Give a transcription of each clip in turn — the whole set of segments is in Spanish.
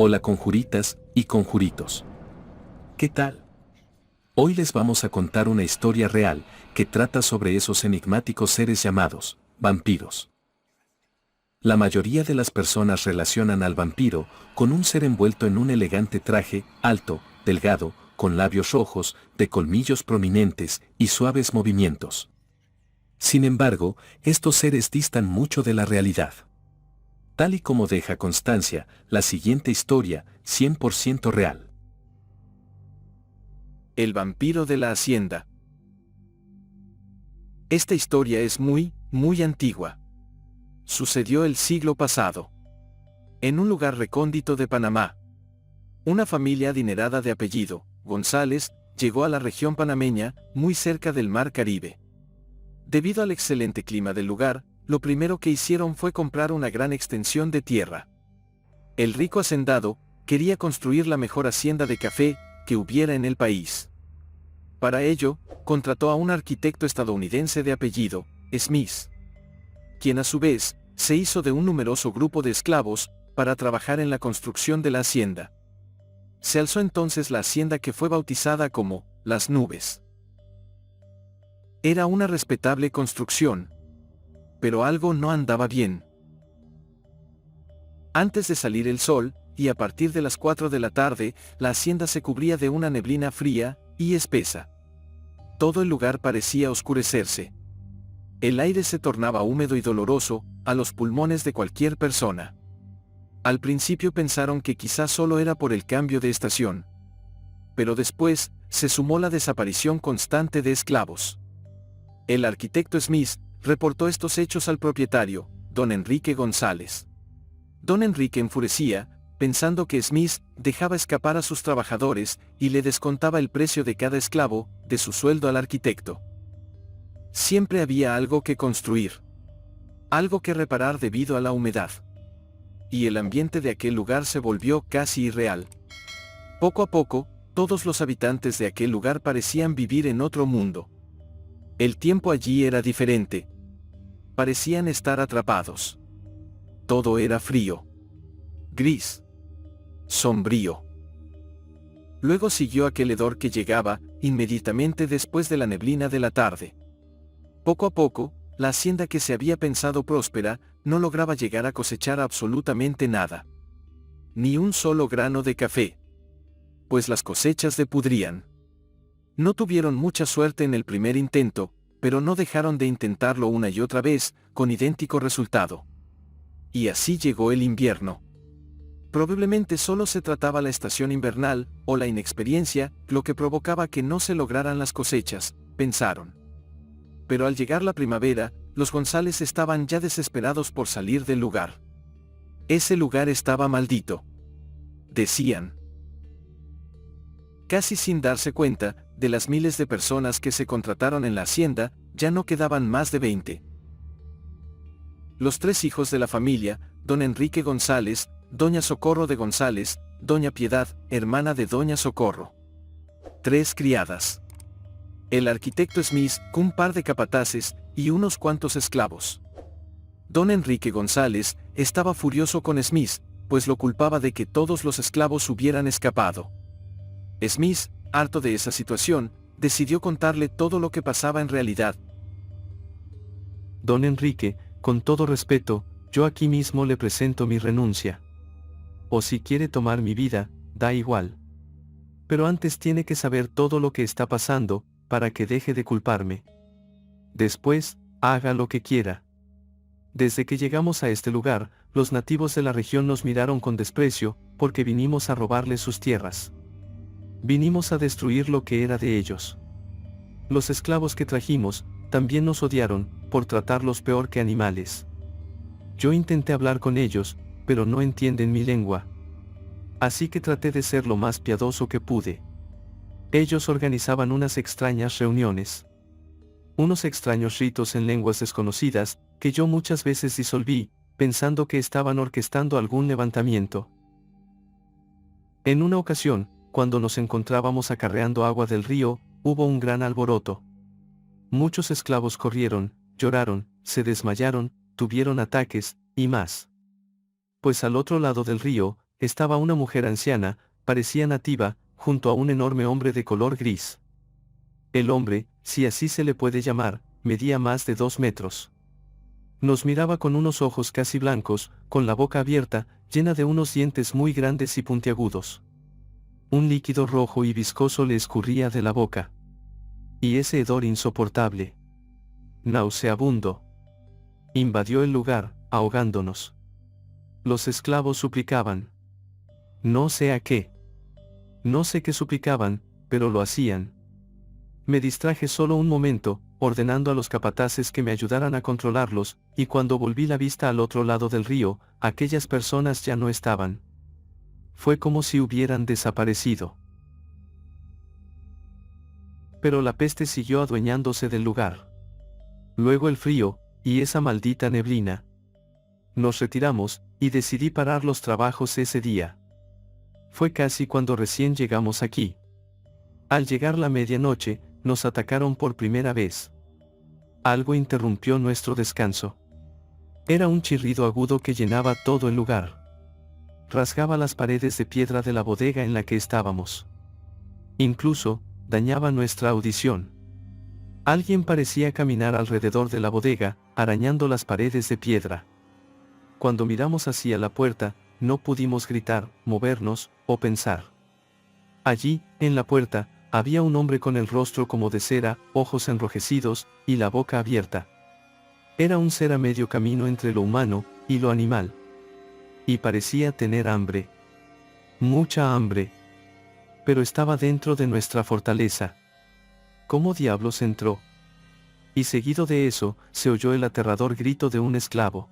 Hola conjuritas y conjuritos. ¿Qué tal? Hoy les vamos a contar una historia real que trata sobre esos enigmáticos seres llamados vampiros. La mayoría de las personas relacionan al vampiro con un ser envuelto en un elegante traje, alto, delgado, con labios rojos, de colmillos prominentes y suaves movimientos. Sin embargo, estos seres distan mucho de la realidad. Tal y como deja constancia la siguiente historia, 100% real. El vampiro de la hacienda. Esta historia es muy antigua. Sucedió el siglo pasado. En un lugar recóndito de Panamá. Una familia adinerada de apellido, González, llegó a la región panameña, muy cerca del mar Caribe. Debido al excelente clima del lugar, lo primero que hicieron fue comprar una gran extensión de tierra. El rico hacendado quería construir la mejor hacienda de café que hubiera en el país. Para ello, contrató a un arquitecto estadounidense de apellido Smith, quien a su vez se hizo de un numeroso grupo de esclavos para trabajar en la construcción de la hacienda. Se alzó entonces la hacienda que fue bautizada como Las Nubes. Era una respetable construcción, pero algo no andaba bien. Antes de salir el sol, y a partir de las 4 de la tarde, la hacienda se cubría de una neblina fría y espesa. Todo el lugar parecía oscurecerse. El aire se tornaba húmedo y doloroso a los pulmones de cualquier persona. Al principio pensaron que quizás solo era por el cambio de estación. Pero después, se sumó la desaparición constante de esclavos. El arquitecto Smith reportó estos hechos al propietario, don Enrique González. Don Enrique enfurecía, pensando que Smith dejaba escapar a sus trabajadores y le descontaba el precio de cada esclavo de su sueldo al arquitecto. Siempre había algo que construir. Algo que reparar debido a la humedad. Y el ambiente de aquel lugar se volvió casi irreal. Poco a poco, todos los habitantes de aquel lugar parecían vivir en otro mundo. El tiempo allí era diferente. Parecían estar atrapados. Todo era frío. Gris. Sombrío. Luego siguió aquel hedor que llegaba inmediatamente después de la neblina de la tarde. Poco a poco, la hacienda que se había pensado próspera no lograba llegar a cosechar absolutamente nada. Ni un solo grano de café. Pues las cosechas depudrían. No tuvieron mucha suerte en el primer intento, pero no dejaron de intentarlo una y otra vez, con idéntico resultado. Y así llegó el invierno. Probablemente solo se trataba la estación invernal, o la inexperiencia, lo que provocaba que no se lograran las cosechas, pensaron. Pero al llegar la primavera, los González estaban ya desesperados por salir del lugar. Ese lugar estaba maldito. Decían. Casi sin darse cuenta, de las miles de personas que se contrataron en la hacienda, ya no quedaban más de 20. Los 3 hijos de la familia, don Enrique González, doña Socorro de González, doña Piedad, hermana de doña Socorro. 3 criadas. El arquitecto Smith, un par de capataces, y unos cuantos esclavos. Don Enrique González estaba furioso con Smith, pues lo culpaba de que todos los esclavos hubieran escapado. Smith, harto de esa situación, decidió contarle todo lo que pasaba en realidad. Don Enrique, con todo respeto, yo aquí mismo le presento mi renuncia. O si quiere tomar mi vida, da igual. Pero antes tiene que saber todo lo que está pasando, para que deje de culparme. Después, haga lo que quiera. Desde que llegamos a este lugar, los nativos de la región nos miraron con desprecio, porque vinimos a robarles sus tierras. Vinimos a destruir lo que era de ellos. Los esclavos que trajimos, también nos odiaron, por tratarlos peor que animales. Yo intenté hablar con ellos, pero no entienden mi lengua. Así que traté de ser lo más piadoso que pude. Ellos organizaban unas extrañas reuniones. Unos extraños ritos en lenguas desconocidas, que yo muchas veces disolví, pensando que estaban orquestando algún levantamiento. En una ocasión, cuando nos encontrábamos acarreando agua del río, hubo un gran alboroto. Muchos esclavos corrieron, lloraron, se desmayaron, tuvieron ataques, y más. Pues al otro lado del río, estaba una mujer anciana, parecía nativa, junto a un enorme hombre de color gris. El hombre, si así se le puede llamar, medía más de 2 metros. Nos miraba con unos ojos casi blancos, con la boca abierta, llena de unos dientes muy grandes y puntiagudos. Un líquido rojo y viscoso le escurría de la boca. Y ese hedor insoportable, nauseabundo, invadió el lugar, ahogándonos. Los esclavos suplicaban. No sé a qué. No sé qué suplicaban, pero lo hacían. Me distraje solo un momento, ordenando a los capataces que me ayudaran a controlarlos, y cuando volví la vista al otro lado del río, aquellas personas ya no estaban. Fue como si hubieran desaparecido. Pero la peste siguió adueñándose del lugar. Luego el frío, y esa maldita neblina. Nos retiramos, y decidí parar los trabajos ese día. Fue casi cuando recién llegamos aquí. Al llegar la medianoche, nos atacaron por primera vez. Algo interrumpió nuestro descanso. Era un chirrido agudo que llenaba todo el lugar. Rasgaba las paredes de piedra de la bodega en la que estábamos. Incluso, dañaba nuestra audición. Alguien parecía caminar alrededor de la bodega, arañando las paredes de piedra. Cuando miramos hacia la puerta, no pudimos gritar, movernos, o pensar. Allí, en la puerta, había un hombre con el rostro como de cera, ojos enrojecidos, y la boca abierta. Era un ser a medio camino entre lo humano y lo animal. Y parecía tener hambre. Mucha hambre. Pero estaba dentro de nuestra fortaleza. ¿Cómo diablos entró? Y seguido de eso, se oyó el aterrador grito de un esclavo.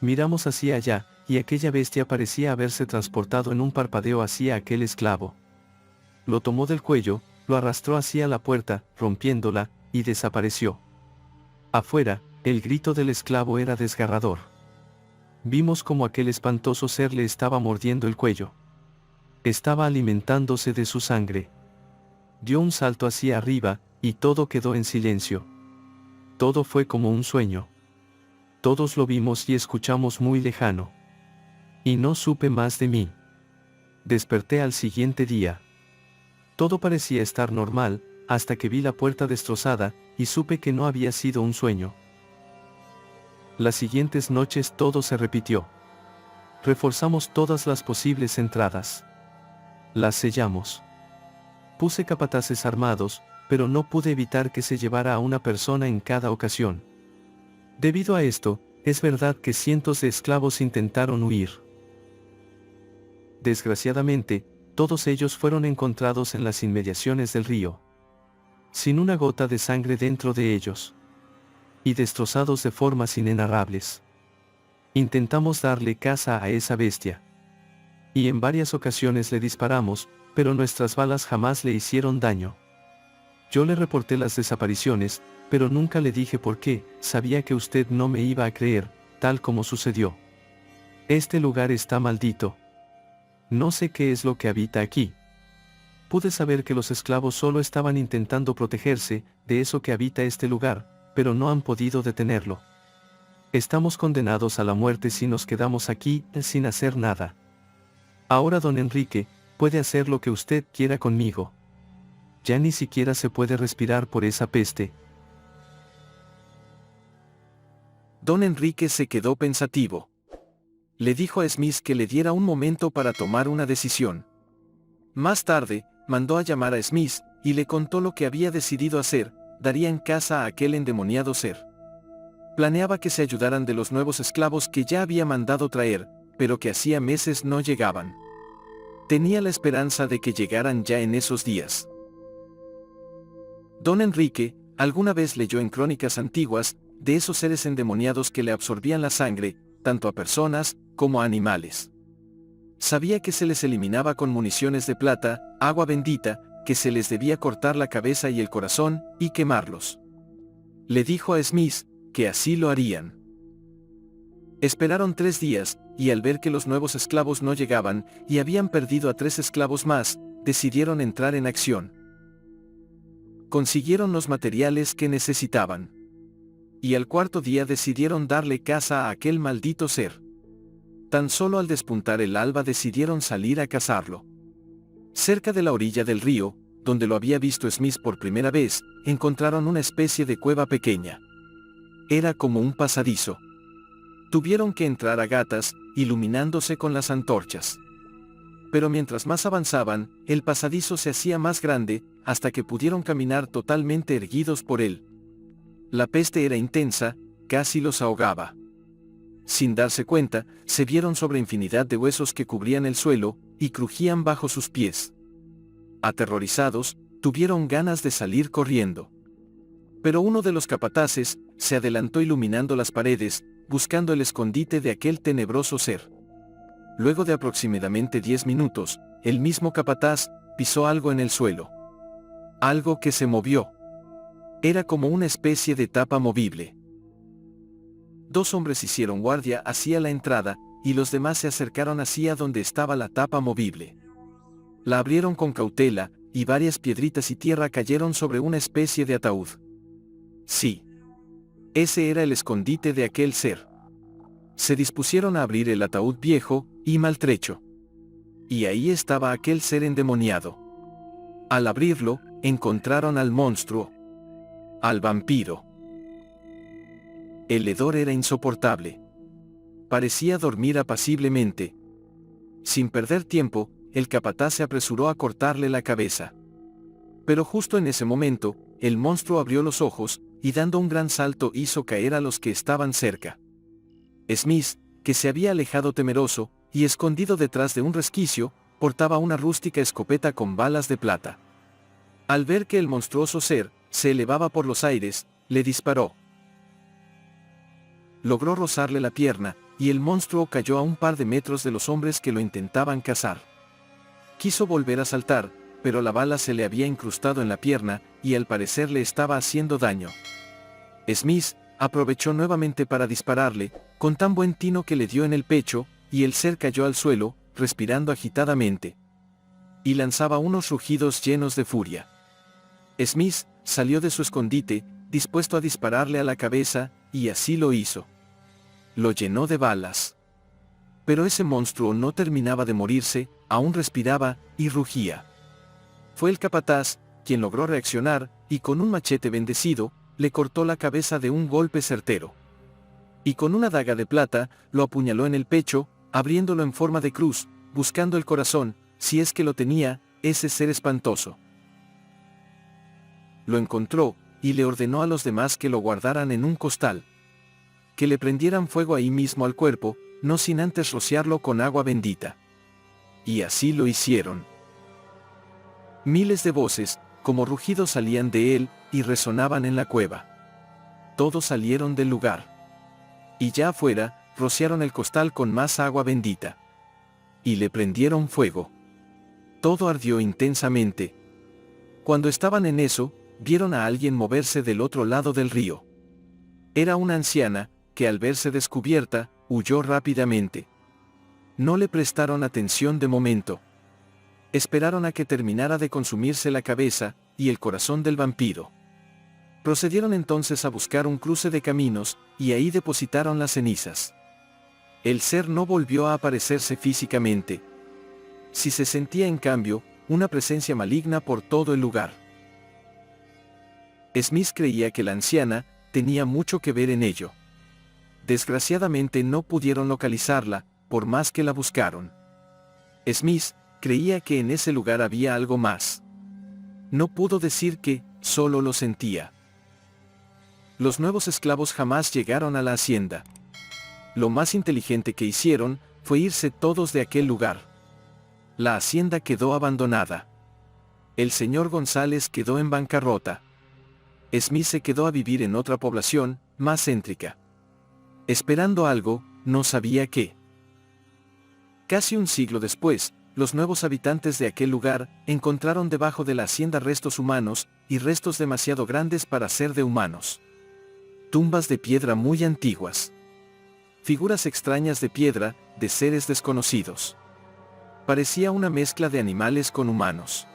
Miramos hacia allá, y aquella bestia parecía haberse transportado en un parpadeo hacia aquel esclavo. Lo tomó del cuello, lo arrastró hacia la puerta, rompiéndola, y desapareció. Afuera, el grito del esclavo era desgarrador. Vimos como aquel espantoso ser le estaba mordiendo el cuello. Estaba alimentándose de su sangre. Dio un salto hacia arriba, y todo quedó en silencio. Todo fue como un sueño. Todos lo vimos y escuchamos muy lejano. Y no supe más de mí. Desperté al siguiente día. Todo parecía estar normal, hasta que vi la puerta destrozada, y supe que no había sido un sueño. Las siguientes noches todo se repitió. Reforzamos todas las posibles entradas. Las sellamos. Puse capataces armados, pero no pude evitar que se llevara a una persona en cada ocasión. Debido a esto, es verdad que cientos de esclavos intentaron huir. Desgraciadamente, todos ellos fueron encontrados en las inmediaciones del río. Sin una gota de sangre dentro de ellos. Y destrozados de formas inenarrables. Intentamos darle caza a esa bestia. Y en varias ocasiones le disparamos, pero nuestras balas jamás le hicieron daño. Yo le reporté las desapariciones, pero nunca le dije por qué, sabía que usted no me iba a creer, tal como sucedió. Este lugar está maldito. No sé qué es lo que habita aquí. Pude saber que los esclavos solo estaban intentando protegerse de eso que habita este lugar, pero no han podido detenerlo. Estamos condenados a la muerte si nos quedamos aquí, sin hacer nada. Ahora don Enrique, puede hacer lo que usted quiera conmigo. Ya ni siquiera se puede respirar por esa peste. Don Enrique se quedó pensativo. Le dijo a Smith que le diera un momento para tomar una decisión. Más tarde, mandó a llamar a Smith, y le contó lo que había decidido hacer, darían caza a aquel endemoniado ser. Planeaba que se ayudaran de los nuevos esclavos que ya había mandado traer, pero que hacía meses no llegaban. Tenía la esperanza de que llegaran ya en esos días. Don Enrique, alguna vez leyó en crónicas antiguas, de esos seres endemoniados que le absorbían la sangre, tanto a personas, como a animales. Sabía que se les eliminaba con municiones de plata, agua bendita, que se les debía cortar la cabeza y el corazón, y quemarlos. Le dijo a Smith, que así lo harían. Esperaron 3 días, y al ver que los nuevos esclavos no llegaban, y habían perdido a 3 esclavos más, decidieron entrar en acción. Consiguieron los materiales que necesitaban. Y al 4.º día decidieron darle caza a aquel maldito ser. Tan solo al despuntar el alba decidieron salir a cazarlo. Cerca de la orilla del río, donde lo había visto Smith por primera vez, encontraron una especie de cueva pequeña. Era como un pasadizo. Tuvieron que entrar a gatas, iluminándose con las antorchas. Pero mientras más avanzaban, el pasadizo se hacía más grande, hasta que pudieron caminar totalmente erguidos por él. La peste era intensa, casi los ahogaba. Sin darse cuenta, se vieron sobre infinidad de huesos que cubrían el suelo, y crujían bajo sus pies. Aterrorizados, tuvieron ganas de salir corriendo. Pero uno de los capataces se adelantó iluminando las paredes, buscando el escondite de aquel tenebroso ser. Luego de aproximadamente 10 minutos, el mismo capataz pisó algo en el suelo. Algo que se movió. Era como una especie de tapa movible. 2 hombres hicieron guardia hacia la entrada, y los demás se acercaron hacia donde estaba la tapa movible. La abrieron con cautela, y varias piedritas y tierra cayeron sobre una especie de ataúd. Sí. Ese era el escondite de aquel ser. Se dispusieron a abrir el ataúd viejo y maltrecho. Y ahí estaba aquel ser endemoniado. Al abrirlo, encontraron al monstruo. Al vampiro. El hedor era insoportable. Parecía dormir apaciblemente. Sin perder tiempo, el capataz se apresuró a cortarle la cabeza. Pero justo en ese momento, el monstruo abrió los ojos, y dando un gran salto hizo caer a los que estaban cerca. Smith, que se había alejado temeroso, y escondido detrás de un resquicio, portaba una rústica escopeta con balas de plata. Al ver que el monstruoso ser se elevaba por los aires, le disparó. Logró rozarle la pierna, y el monstruo cayó a un par de metros de los hombres que lo intentaban cazar. Quiso volver a saltar, pero la bala se le había incrustado en la pierna, y al parecer le estaba haciendo daño. Smith aprovechó nuevamente para dispararle, con tan buen tino que le dio en el pecho, y el ser cayó al suelo, respirando agitadamente. Y lanzaba unos rugidos llenos de furia. Smith salió de su escondite, dispuesto a dispararle a la cabeza, y así lo hizo. Lo llenó de balas. Pero ese monstruo no terminaba de morirse, aún respiraba, y rugía. Fue el capataz, quien logró reaccionar, y con un machete bendecido, le cortó la cabeza de un golpe certero. Y con una daga de plata, lo apuñaló en el pecho, abriéndolo en forma de cruz, buscando el corazón, si es que lo tenía, ese ser espantoso. Lo encontró, y le ordenó a los demás que lo guardaran en un costal. Que le prendieran fuego ahí mismo al cuerpo, no sin antes rociarlo con agua bendita. Y así lo hicieron. Miles de voces, como rugidos salían de él, y resonaban en la cueva. Todos salieron del lugar. Y ya afuera, rociaron el costal con más agua bendita. Y le prendieron fuego. Todo ardió intensamente. Cuando estaban en eso, vieron a alguien moverse del otro lado del río. Era una anciana, que al verse descubierta, huyó rápidamente. No le prestaron atención de momento. Esperaron a que terminara de consumirse la cabeza y el corazón del vampiro. Procedieron entonces a buscar un cruce de caminos, y ahí depositaron las cenizas. El ser no volvió a aparecerse físicamente. Si se sentía en cambio, una presencia maligna por todo el lugar. Smith creía que la anciana tenía mucho que ver en ello. Desgraciadamente no pudieron localizarla, por más que la buscaron. Smith creía que en ese lugar había algo más. No pudo decir que, solo lo sentía. Los nuevos esclavos jamás llegaron a la hacienda. Lo más inteligente que hicieron, fue irse todos de aquel lugar. La hacienda quedó abandonada. El señor González quedó en bancarrota. Smith se quedó a vivir en otra población, más céntrica. Esperando algo, no sabía qué. Casi un siglo después, los nuevos habitantes de aquel lugar, encontraron debajo de la hacienda restos humanos, y restos demasiado grandes para ser de humanos. Tumbas de piedra muy antiguas. Figuras extrañas de piedra, de seres desconocidos. Parecía una mezcla de animales con humanos.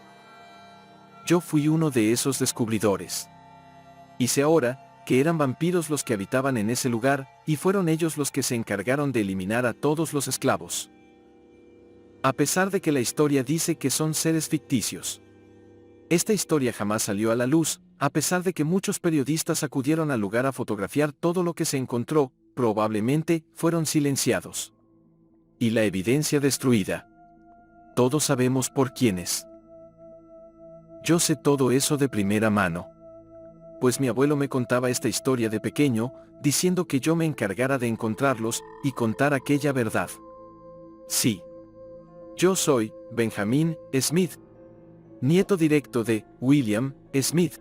Yo fui uno de esos descubridores. Y sé ahora, que eran vampiros los que habitaban en ese lugar, y fueron ellos los que se encargaron de eliminar a todos los esclavos. A pesar de que la historia dice que son seres ficticios. Esta historia jamás salió a la luz, a pesar de que muchos periodistas acudieron al lugar a fotografiar todo lo que se encontró, probablemente fueron silenciados. Y la evidencia destruida. Todos sabemos por quiénes. Yo sé todo eso de primera mano. Pues mi abuelo me contaba esta historia de pequeño, diciendo que yo me encargara de encontrarlos y contar aquella verdad. Sí. Yo soy Benjamin Smith, nieto directo de William Smith.